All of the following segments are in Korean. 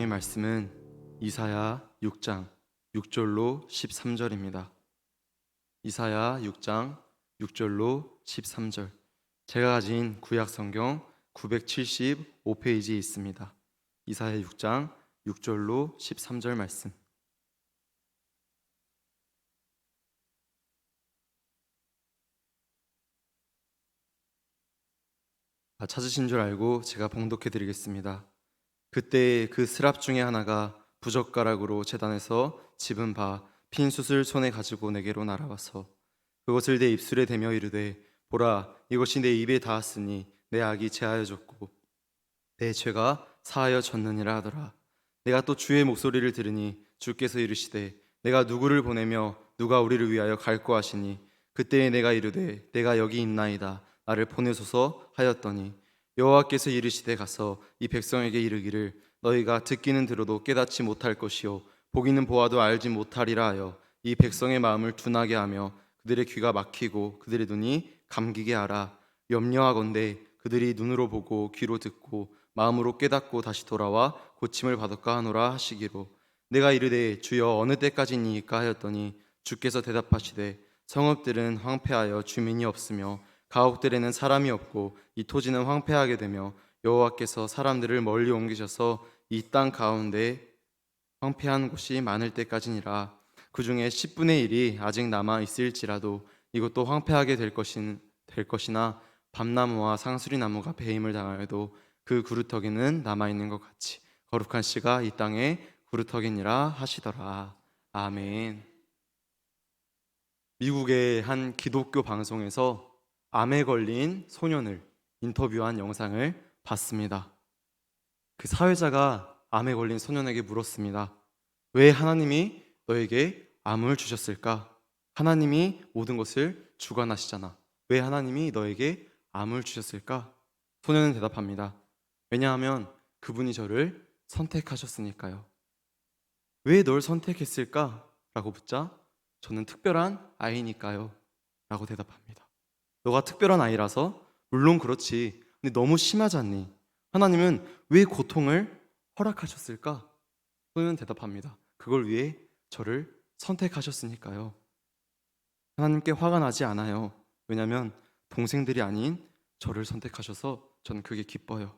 말씀은 이사야 6장 6절로 13절입니다. 이사야 6장 6절로 13절. 제가 가진 구약 성경 975페이지에 있습니다. 이사야 6장 6절로 13절 말씀. 찾으신 줄 알고 제가 봉독해 드리겠습니다. 그때 그 스랍 중에 하나가 부젓가락으로 제단에서 집은 바 핀 숯을 손에 가지고 내게로 날아와서 그것을 내 입술에 대며 이르되 보라, 이것이 내 입에 닿았으니 내 악이 제하여졌고 내 죄가 사하여졌느니라 하더라. 내가 또 주의 목소리를 들으니 주께서 이르시되 내가 누구를 보내며 누가 우리를 위하여 갈고 하시니 그때에 내가 이르되 내가 여기 있나이다, 나를 보내소서 하였더니 여호와께서 이르시되 가서 이 백성에게 이르기를 너희가 듣기는 들어도 깨닫지 못할 것이요 보기는 보아도 알지 못하리라 하여 이 백성의 마음을 둔하게 하며 그들의 귀가 막히고 그들의 눈이 감기게 하라. 염려하건대 그들이 눈으로 보고 귀로 듣고 마음으로 깨닫고 다시 돌아와 고침을 받을까 하노라 하시기로 내가 이르되 주여 어느 때까지니이까 하였더니 주께서 대답하시되 성읍들은 황폐하여 주민이 없으며 가옥들에는 사람이 없고 이 토지는 황폐하게 되며 여호와께서 사람들을 멀리 옮기셔서 이 땅 가운데 황폐한 곳이 많을 때까지니라. 그 중에 10분의 1이 아직 남아 있을지라도 이것도 황폐하게 될 것이나 밤나무와 상수리나무가 배임을 당하여도 그 구루터기는 남아 있는 것 같이 거룩한 씨가 이 땅에 구루터기니라 하시더라. 아멘. 미국의 한 기독교 방송에서 암에 걸린 소년을 인터뷰한 영상을 봤습니다. 그 사회자가 암에 걸린 소년에게 물었습니다. 왜 하나님이 너에게 암을 주셨을까? 하나님이 모든 것을 주관하시잖아. 왜 하나님이 너에게 암을 주셨을까? 소년은 대답합니다. 왜냐하면 그분이 저를 선택하셨으니까요. 왜 널 선택했을까? 라고 묻자 저는 특별한 아이니까요 라고 대답합니다. 너가 특별한 아이라서? 물론 그렇지. 근데 너무 심하지 않니? 하나님은 왜 고통을 허락하셨을까? 소년은 대답합니다. 그걸 위해 저를 선택하셨으니까요. 하나님께 화가 나지 않아요. 왜냐하면 동생들이 아닌 저를 선택하셔서 저는 그게 기뻐요.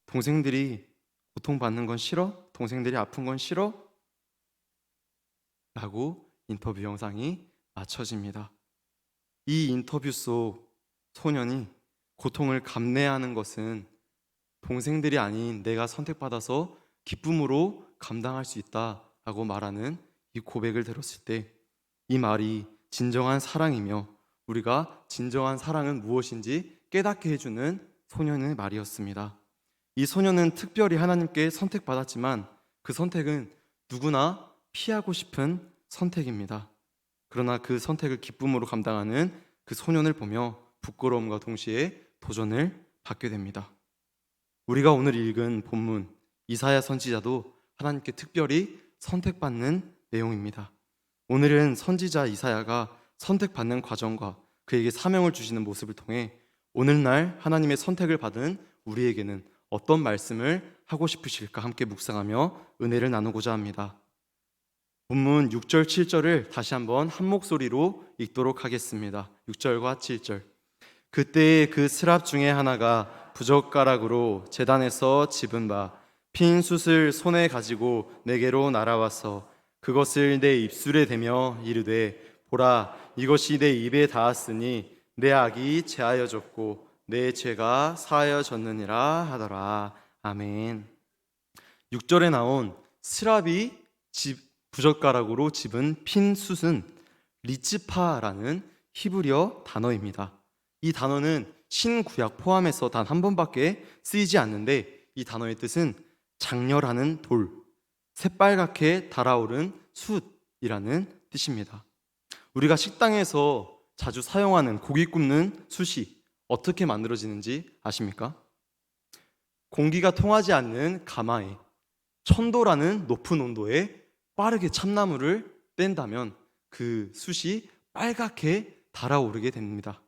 동생들이 고통받는 건 싫어? 동생들이 아픈 건 싫어? 라고 인터뷰 영상이 마쳐집니다. 이 인터뷰 속 소년이 고통을 감내하는 것은 동생들이 아닌 내가 선택받아서 기쁨으로 감당할 수 있다라고 말하는 이 고백을 들었을 때 이 말이 진정한 사랑이며 우리가 진정한 사랑은 무엇인지 깨닫게 해주는 소년의 말이었습니다. 이 소년은 특별히 하나님께 선택받았지만 그 선택은 누구나 피하고 싶은 선택입니다. 그러나 그 선택을 기쁨으로 감당하는 그 소년을 보며 부끄러움과 동시에 도전을 받게 됩니다. 우리가 오늘 읽은 본문 이사야 선지자도 하나님께 특별히 선택받는 내용입니다. 오늘은 선지자 이사야가 선택받는 과정과 그에게 사명을 주시는 모습을 통해 오늘날 하나님의 선택을 받은 우리에게는 어떤 말씀을 하고 싶으실까 함께 묵상하며 은혜를 나누고자 합니다. 본문 6절 7절을 다시 한번 한 목소리로 읽도록 하겠습니다. 6절과 7절. 그때에 그 스랍 중에 하나가 부젓가락으로 제단에서 집은 바 핀 숯을 손에 가지고 내게로 날아와서 그것을 내 입술에 대며 이르되 보라, 이것이 내 입에 닿았으니 내 악이 제하여졌고 내 죄가 사하여졌느니라 하더라. 아멘. 6절에 나온 스랍이 부젓가락으로 집은 핀 숯은 리츠파라는 히브리어 단어입니다. 이 단어는 신구약 포함해서 단 한 번밖에 쓰이지 않는데 이 단어의 뜻은 장렬하는 돌, 새빨갛게 달아오른 숯이라는 뜻입니다. 우리가 식당에서 자주 사용하는 고기 굽는 숯이 어떻게 만들어지는지 아십니까? 공기가 통하지 않는 가마에 1000도라는 높은 온도에 빠르게 참나무를 뗀다면 그 숯이 빨갛게 달아오르게 됩니다.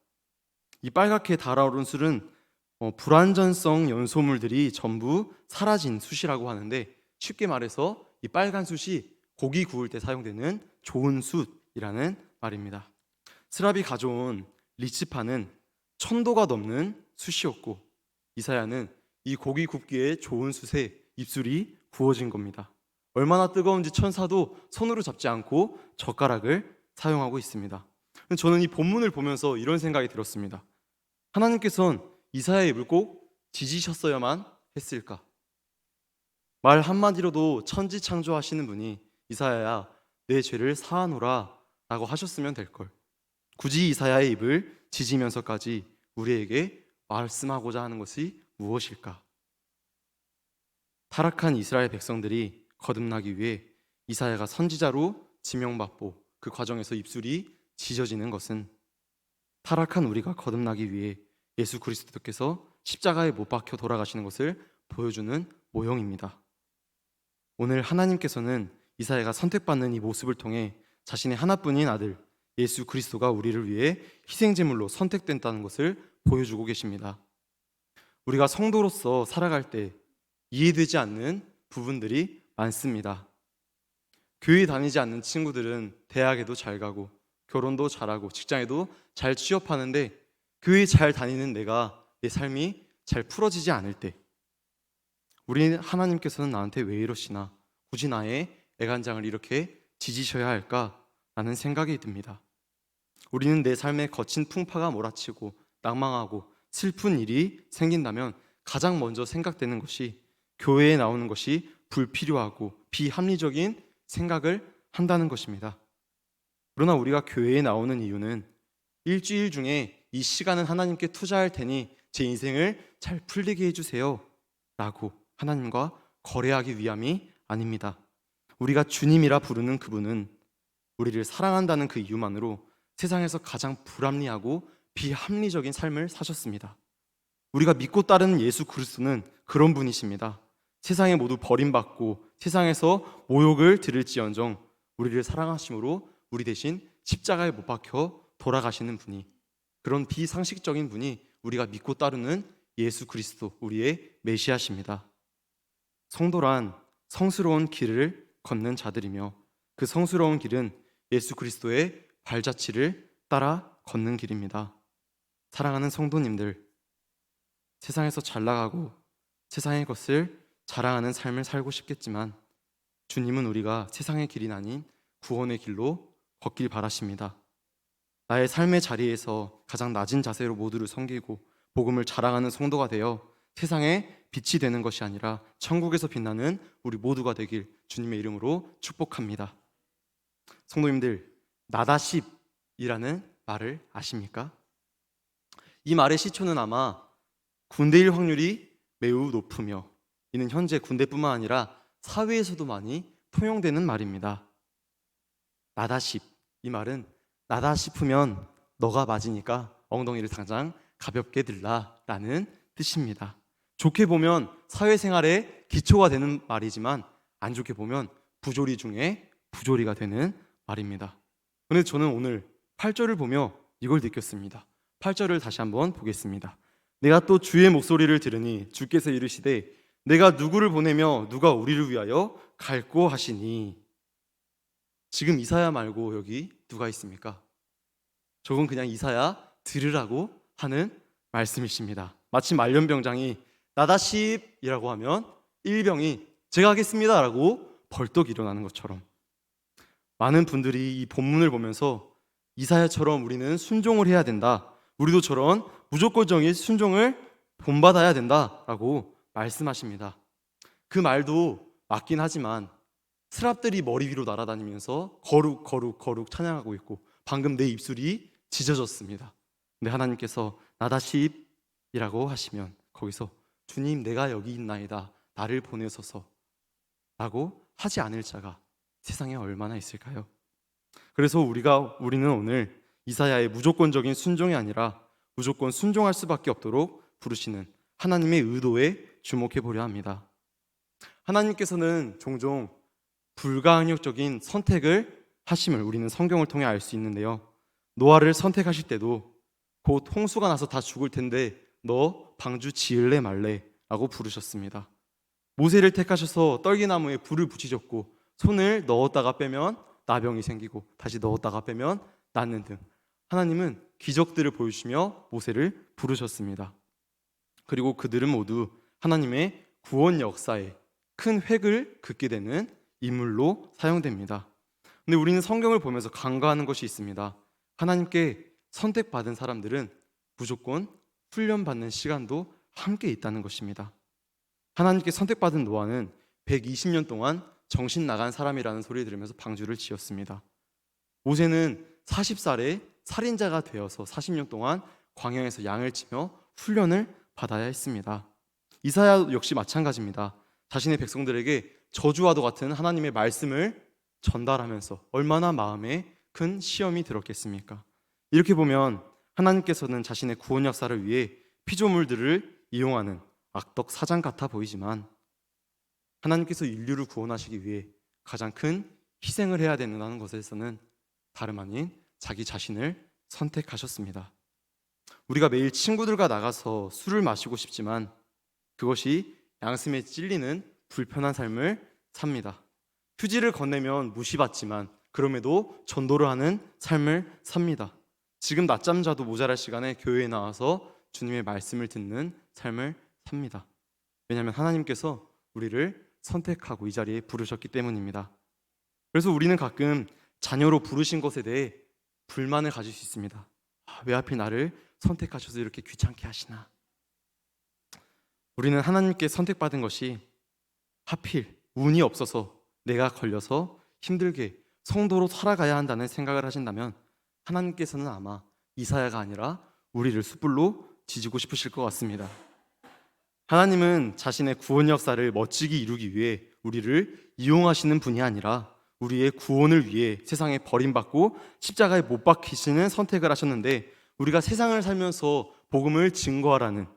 이 빨갛게 달아오른 숯은 불완전성 연소물들이 전부 사라진 숯이라고 하는데, 쉽게 말해서 이 빨간 숯이 고기 구울 때 사용되는 좋은 숯이라는 말입니다. 스랍이 가져온 리치파는 1000도가 넘는 숯이었고, 이사야는 이 고기 굽기에 좋은 숯에 입술이 구워진 겁니다. 얼마나 뜨거운지 천사도 손으로 잡지 않고 젓가락을 사용하고 있습니다. 저는 이 본문을 보면서 이런 생각이 들었습니다. 하나님께서는 이사야의 입을 꼭 지지셨어야만 했을까? 말 한마디로도 천지창조하시는 분이 이사야야 내 죄를 사하노라 라고 하셨으면 될걸. 굳이 이사야의 입을 지지면서까지 우리에게 말씀하고자 하는 것이 무엇일까? 타락한 이스라엘 백성들이 거듭나기 위해 이사야가 선지자로 지명받고 그 과정에서 입술이 지져지는 것은 타락한 우리가 거듭나기 위해 예수 그리스도께서 십자가에 못 박혀 돌아가시는 것을 보여주는 모형입니다. 오늘 하나님께서는 이사야가 선택받는 이 모습을 통해 자신의 하나뿐인 아들 예수 그리스도가 우리를 위해 희생제물로 선택된다는 것을 보여주고 계십니다. 우리가 성도로서 살아갈 때 이해되지 않는 부분들이 많습니다. 교회 다니지 않는 친구들은 대학에도 잘 가고 결혼도 잘하고 직장에도 잘 취업하는데, 교회 잘 다니는 내가 내 삶이 잘 풀어지지 않을 때 우리 하나님께서는 나한테 왜 이러시나, 굳이 나의 애간장을 이렇게 지지셔야 할까라는 생각이 듭니다. 우리는 내 삶에 거친 풍파가 몰아치고 낭망하고 슬픈 일이 생긴다면 가장 먼저 생각되는 것이 교회에 나오는 것이 불필요하고 비합리적인 생각을 한다는 것입니다. 그러나 우리가 교회에 나오는 이유는 일주일 중에 이 시간은 하나님께 투자할 테니 제 인생을 잘 풀리게 해주세요 라고 하나님과 거래하기 위함이 아닙니다. 우리가 주님이라 부르는 그분은 우리를 사랑한다는 그 이유만으로 세상에서 가장 불합리하고 비합리적인 삶을 사셨습니다. 우리가 믿고 따르는 예수 그리스도는 그런 분이십니다. 세상에 모두 버림받고 세상에서 모욕을 들을지언정 우리를 사랑하심으로 우리 대신 십자가에 못 박혀 돌아가시는 분이, 그런 비상식적인 분이 우리가 믿고 따르는 예수 그리스도, 우리의 메시아십니다. 성도란 성스러운 길을 걷는 자들이며 그 성스러운 길은 예수 그리스도의 발자취를 따라 걷는 길입니다. 사랑하는 성도님들, 세상에서 잘 나가고 세상의 것을 자랑하는 삶을 살고 싶겠지만 주님은 우리가 세상의 길이 아닌 구원의 길로 걷길 바라십니다. 나의 삶의 자리에서 가장 낮은 자세로 모두를 섬기고 복음을 자랑하는 성도가 되어 세상에 빛이 되는 것이 아니라 천국에서 빛나는 우리 모두가 되길 주님의 이름으로 축복합니다. 성도님들, 나다십이라는 말을 아십니까? 이 말의 시초는 아마 군대일 확률이 매우 높으며 이는 현재 군대뿐만 아니라 사회에서도 많이 통용되는 말입니다. 나다십, 이 말은 나다 싶으면 너가 맞으니까 엉덩이를 당장 가볍게 들라 라는 뜻입니다. 좋게 보면 사회생활의 기초가 되는 말이지만 안 좋게 보면 부조리 중에 부조리가 되는 말입니다. 그런데 저는 오늘 8절을 보며 이걸 느꼈습니다. 8절을 다시 한번 보겠습니다. 내가 또 주의 목소리를 들으니 주께서 이르시되 내가 누구를 보내며 누가 우리를 위하여 갈고 하시니. 지금 이사야 말고 여기 누가 있습니까? 저건 그냥 이사야 들으라고 하는 말씀이십니다. 마치 말년병장이 나다십이라고 하면 일병이 제가 하겠습니다 라고 벌떡 일어나는 것처럼, 많은 분들이 이 본문을 보면서 이사야처럼 우리는 순종을 해야 된다, 우리도 저런 무조건적인 순종을 본받아야 된다라고 말씀하십니다. 그 말도 맞긴 하지만 스랍들이 머리 위로 날아다니면서 거룩 거룩 거룩 찬양하고 있고 방금 내 입술이 지져졌습니다. 근데 하나님께서 나다십이라고 하시면 거기서 주님 내가 여기 있나이다 나를 보내소서 라고 하지 않을 자가 세상에 얼마나 있을까요? 그래서 우리는 오늘 이사야의 무조건적인 순종이 아니라 무조건 순종할 수밖에 없도록 부르시는 하나님의 의도에 주목해 보려 합니다. 하나님께서는 종종 불가항력적인 선택을 하심을 우리는 성경을 통해 알 수 있는데요. 노아를 선택하실 때도 곧 홍수가 나서 다 죽을 텐데 너 방주 지을래 말래라고 부르셨습니다. 모세를 택하셔서 떨기나무에 불을 붙이셨고 손을 넣었다가 빼면 나병이 생기고 다시 넣었다가 빼면 낫는 등 하나님은 기적들을 보여주시며 모세를 부르셨습니다. 그리고 그들은 모두 하나님의 구원 역사에 큰 획을 긋게 되는 인물로 사용됩니다. 근데 우리는 성경을 보면서 간과하는 것이 있습니다. 하나님께 선택받은 사람들은 무조건 훈련받는 시간도 함께 있다는 것입니다. 하나님께 선택받은 노아는 120년 동안 정신 나간 사람이라는 소리를 들으면서 방주를 지었습니다. 모세는 40살에 살인자가 되어서 40년 동안 광야에서 양을 치며 훈련을 받아야 했습니다. 이사야 역시 마찬가지입니다. 자신의 백성들에게 저주와도 같은 하나님의 말씀을 전달하면서 얼마나 마음에 큰 시험이 들었겠습니까? 이렇게 보면 하나님께서는 자신의 구원 역사를 위해 피조물들을 이용하는 악덕 사장 같아 보이지만 하나님께서 인류를 구원하시기 위해 가장 큰 희생을 해야 된다는 것에서는 다름 아닌 자기 자신을 선택하셨습니다. 우리가 매일 친구들과 나가서 술을 마시고 싶지만 그것이 양심에 찔리는 불편한 삶을 삽니다. 휴지를 건네면 무시받지만 그럼에도 전도를 하는 삶을 삽니다. 지금 낮잠 자도 모자랄 시간에 교회에 나와서 주님의 말씀을 듣는 삶을 삽니다. 왜냐하면 하나님께서 우리를 선택하고 이 자리에 부르셨기 때문입니다. 그래서 우리는 가끔 자녀로 부르신 것에 대해 불만을 가질 수 있습니다. 왜 하필 나를 선택하셔서 이렇게 귀찮게 하시나? 우리는 하나님께 선택받은 것이 하필 운이 없어서 내가 걸려서 힘들게 성도로 살아가야 한다는 생각을 하신다면 하나님께서는 아마 이사야가 아니라 우리를 숯불로 지지고 싶으실 것 같습니다. 하나님은 자신의 구원 역사를 멋지게 이루기 위해 우리를 이용하시는 분이 아니라 우리의 구원을 위해 세상에 버림받고 십자가에 못 박히시는 선택을 하셨는데 우리가 세상을 살면서 복음을 증거하라는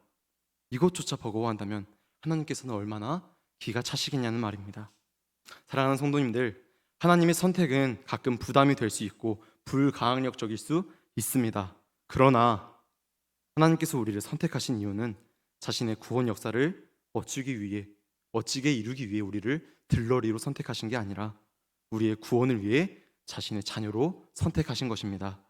이것조차 버거워한다면 하나님께서는 얼마나 기가 차시겠냐는 말입니다. 사랑하는 성도님들, 하나님의 선택은 가끔 부담이 될 수 있고 불가항력적일 수 있습니다. 그러나 하나님께서 우리를 선택하신 이유는 자신의 구원 역사를 멋지게 이루기 위해 우리를 들러리로 선택하신 게 아니라 우리의 구원을 위해 자신의 자녀로 선택하신 것입니다.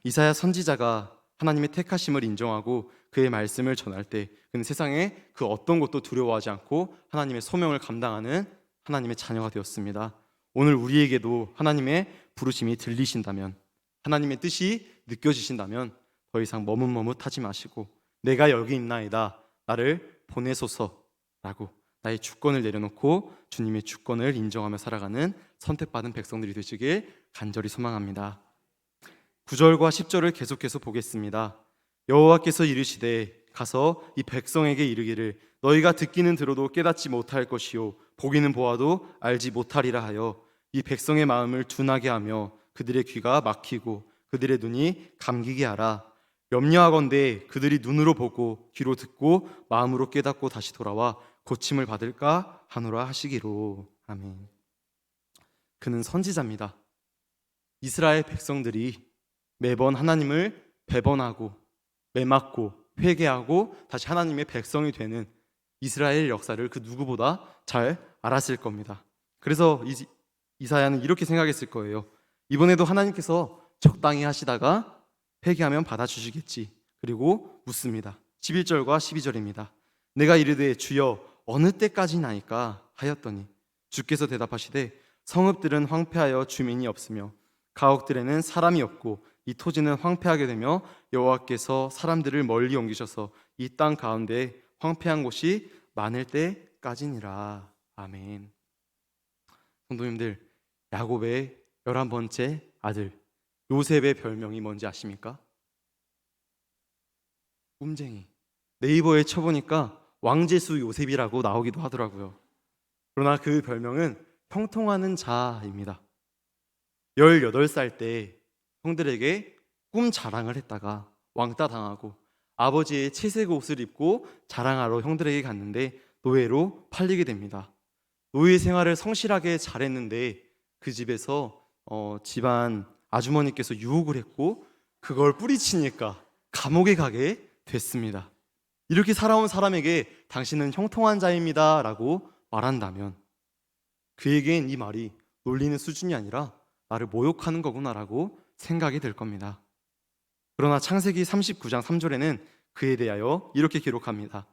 이사야 선지자가 하나님의 택하심을 인정하고 그의 말씀을 전할 때 그는 세상에 그 어떤 것도 두려워하지 않고 하나님의 소명을 감당하는 하나님의 자녀가 되었습니다. 오늘 우리에게도 하나님의 부르심이 들리신다면, 하나님의 뜻이 느껴지신다면 더 이상 머뭇머뭇하지 마시고 내가 여기 있나이다, 나를 보내소서라고 나의 주권을 내려놓고 주님의 주권을 인정하며 살아가는 선택받은 백성들이 되시길 간절히 소망합니다. 9절과 10절을 계속해서 보겠습니다. 여호와께서 이르시되 가서 이 백성에게 이르기를 너희가 듣기는 들어도 깨닫지 못할 것이요 보기는 보아도 알지 못하리라 하여 이 백성의 마음을 둔하게 하며 그들의 귀가 막히고 그들의 눈이 감기게 하라. 염려하건대 그들이 눈으로 보고 귀로 듣고 마음으로 깨닫고 다시 돌아와 고침을 받을까 하노라 하시기로. 아멘. 그는 선지자입니다. 이스라엘 백성들이 매번 하나님을 배반하고 매맞고 회개하고 다시 하나님의 백성이 되는 이스라엘 역사를 그 누구보다 잘 알았을 겁니다. 그래서 이사야는 이렇게 생각했을 거예요. 이번에도 하나님께서 적당히 하시다가 회개하면 받아주시겠지. 그리고 묻습니다. 11절과 12절입니다. 내가 이르되 주여 어느 때까지나이까 하였더니 주께서 대답하시되 성읍들은 황폐하여 주민이 없으며 가옥들에는 사람이 없고 이 토지는 황폐하게 되며 여호와께서 사람들을 멀리 옮기셔서 이 땅 가운데 황폐한 곳이 많을 때까지니라. 아멘. 성도님들, 야곱의 11번째 아들 요셉의 별명이 뭔지 아십니까? 꿈쟁이. 네이버에 쳐보니까 왕재수 요셉이라고 나오기도 하더라고요. 그러나 그 별명은 형통하는 자입니다. 18살 때 형들에게 꿈 자랑을 했다가 왕따 당하고 아버지의 채색 옷을 입고 자랑하러 형들에게 갔는데 노예로 팔리게 됩니다. 노예 생활을 성실하게 잘했는데 그 집에서 집안 아주머니께서 유혹을 했고 그걸 뿌리치니까 감옥에 가게 됐습니다. 이렇게 살아온 사람에게 당신은 형통한 자입니다 라고 말한다면 그에겐 이 말이 놀리는 수준이 아니라 나를 모욕하는 거구나라고 생각이 들 겁니다. 그러나 창세기 39장 3절에는 그에 대하여 이렇게 기록합니다.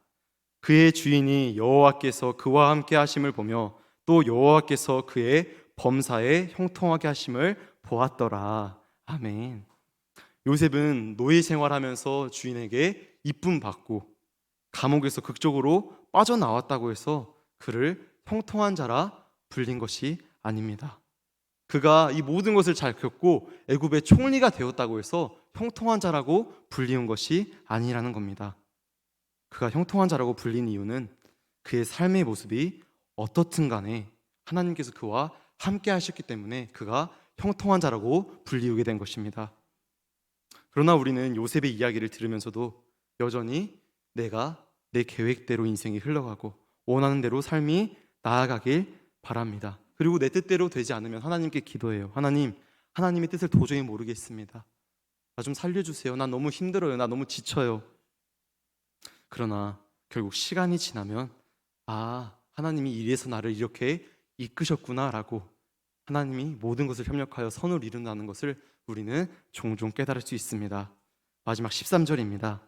그의 주인이 여호와께서 그와 함께 하심을 보며 또 여호와께서 그의 범사에 형통하게 하심을 보았더라. 아멘. 요셉은 노예 생활하면서 주인에게 이쁨 받고 감옥에서 극적으로 빠져나왔다고 해서 그를 형통한 자라 불린 것이 아닙니다. 그가 이 모든 것을 잘 겪고 애굽의 총리가 되었다고 해서 형통한 자라고 불리운 것이 아니라는 겁니다. 그가 형통한 자라고 불린 이유는 그의 삶의 모습이 어떻든 간에 하나님께서 그와 함께 하셨기 때문에 그가 형통한 자라고 불리우게 된 것입니다. 그러나 우리는 요셉의 이야기를 들으면서도 여전히 내가 내 계획대로 인생이 흘러가고 원하는 대로 삶이 나아가길 바랍니다. 그리고 내 뜻대로 되지 않으면 하나님께 기도해요. 하나님의 뜻을 도저히 모르겠습니다. 나 좀 살려주세요. 나 너무 힘들어요. 나 너무 지쳐요. 그러나 결국 시간이 지나면 하나님이 이래서 나를 이렇게 이끄셨구나라고 하나님이 모든 것을 협력하여 선을 이룬다는 것을 우리는 종종 깨달을 수 있습니다. 마지막 13절입니다.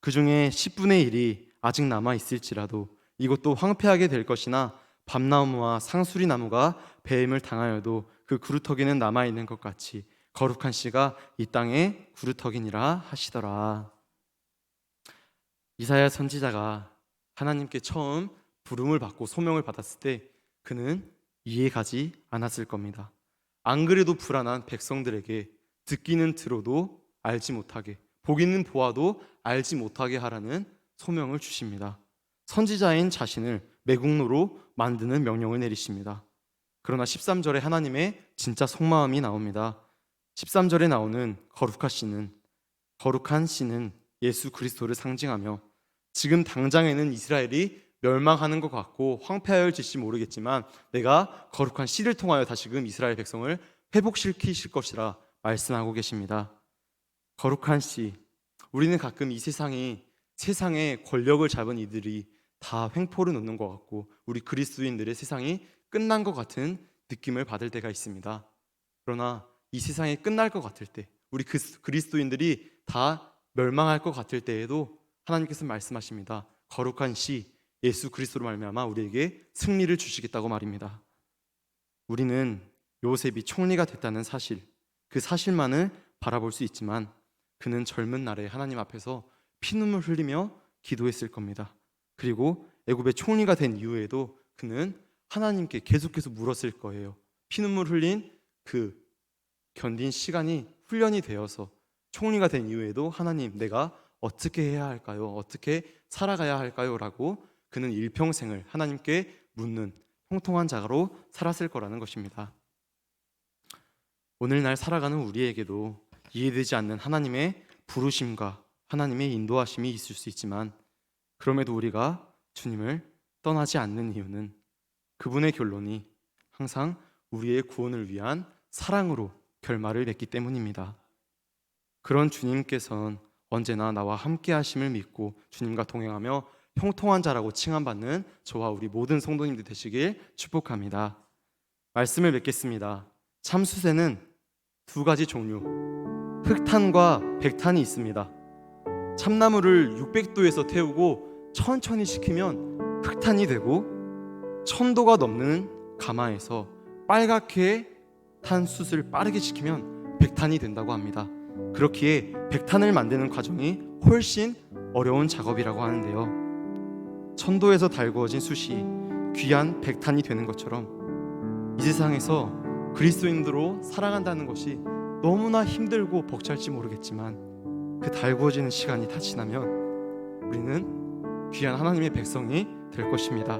그 중에 10분의 1이 아직 남아있을지라도 이것도 황폐하게 될 것이나 밤나무와 상수리 나무가 배임을 당하여도 그 구루터기는 남아있는 것 같이 거룩한 씨가 이 땅에 구루터기니라 하시더라. 이사야 선지자가 하나님께 처음 부름을 받고 소명을 받았을 때 그는 이해가지 않았을 겁니다. 안 그래도 불안한 백성들에게 듣기는 들어도 알지 못하게, 보기는 보아도 알지 못하게 하라는 소명을 주십니다. 선지자인 자신을 매국노로 만드는 명령을 내리십니다. 그러나 13절에 하나님의 진짜 속마음이 나옵니다. 13절에 나오는 거룩한 씨는 예수 그리스도를 상징하며 지금 당장에는 이스라엘이 멸망하는 것 같고 황폐하여질지 모르겠지만 내가 거룩한 씨를 통하여 다시금 이스라엘 백성을 회복시키실 것이라 말씀하고 계십니다. 거룩한 씨, 우리는 가끔 이 세상의 권력을 잡은 이들이 다 횡포를 놓는 것 같고 우리 그리스도인들의 세상이 끝난 것 같은 느낌을 받을 때가 있습니다. 그러나 이 세상이 끝날 것 같을 때, 우리 그리스도인들이 다 멸망할 것 같을 때에도 하나님께서 말씀하십니다. 거룩한 씨 예수 그리스도로 말미암아 우리에게 승리를 주시겠다고 말입니다. 우리는 요셉이 총리가 됐다는 사실, 그 사실만을 바라볼 수 있지만 그는 젊은 날에 하나님 앞에서 피눈물 흘리며 기도했을 겁니다. 그리고 애굽의 총리가 된 이후에도 그는 하나님께 계속해서 물었을 거예요. 피눈물 흘린 그 견딘 시간이 훈련이 되어서 총리가 된 이후에도 하나님, 내가 어떻게 해야 할까요? 어떻게 살아가야 할까요? 라고 그는 일평생을 하나님께 묻는 형통한 자가로 살았을 거라는 것입니다. 오늘날 살아가는 우리에게도 이해되지 않는 하나님의 부르심과 하나님의 인도하심이 있을 수 있지만 그럼에도 우리가 주님을 떠나지 않는 이유는 그분의 결론이 항상 우리의 구원을 위한 사랑으로 결말을 맺기 때문입니다. 그런 주님께서는 언제나 나와 함께 하심을 믿고 주님과 동행하며 형통한 자라고 칭함받는 저와 우리 모든 성도님들 되시길 축복합니다. 말씀을 맺겠습니다. 참수새는 두 가지 종류, 흑탄과 백탄이 있습니다. 참나무를 600도에서 태우고 천천히 식히면 흑탄이 되고 1000도가 넘는 가마에서 빨갛게 탄 숯을 빠르게 식히면 백탄이 된다고 합니다. 그렇기에 백탄을 만드는 과정이 훨씬 어려운 작업이라고 하는데요. 1000도에서 달구어진 숯이 귀한 백탄이 되는 것처럼 이 세상에서 그리스도인으로 살아간다는 것이 너무나 힘들고 벅찰지 모르겠지만 그 달구어지는 시간이 다 지나면 우리는 귀한 하나님의 백성이 될 것입니다.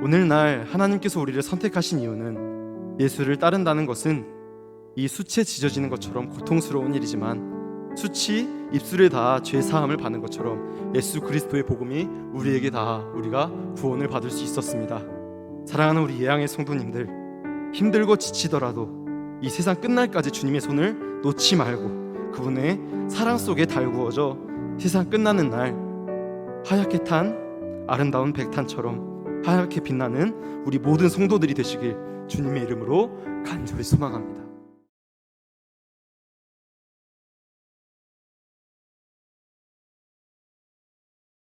오늘날 하나님께서 우리를 선택하신 이유는 예수를 따른다는 것은 이 숯에 지져지는 것처럼 고통스러운 일이지만 숯이 입술에 닿아 죄 사함을 받는 것처럼 예수 그리스도의 복음이 우리에게 닿아 우리가 구원을 받을 수 있었습니다. 사랑하는 우리 예양의 성도님들, 힘들고 지치더라도 이 세상 끝날까지 주님의 손을 놓지 말고 그분의 사랑 속에 달구어져 세상 끝나는 날 하얗게 탄 아름다운 백탄처럼 하얗게 빛나는 우리 모든 성도들이 되시길 주님의 이름으로 간절히 소망합니다.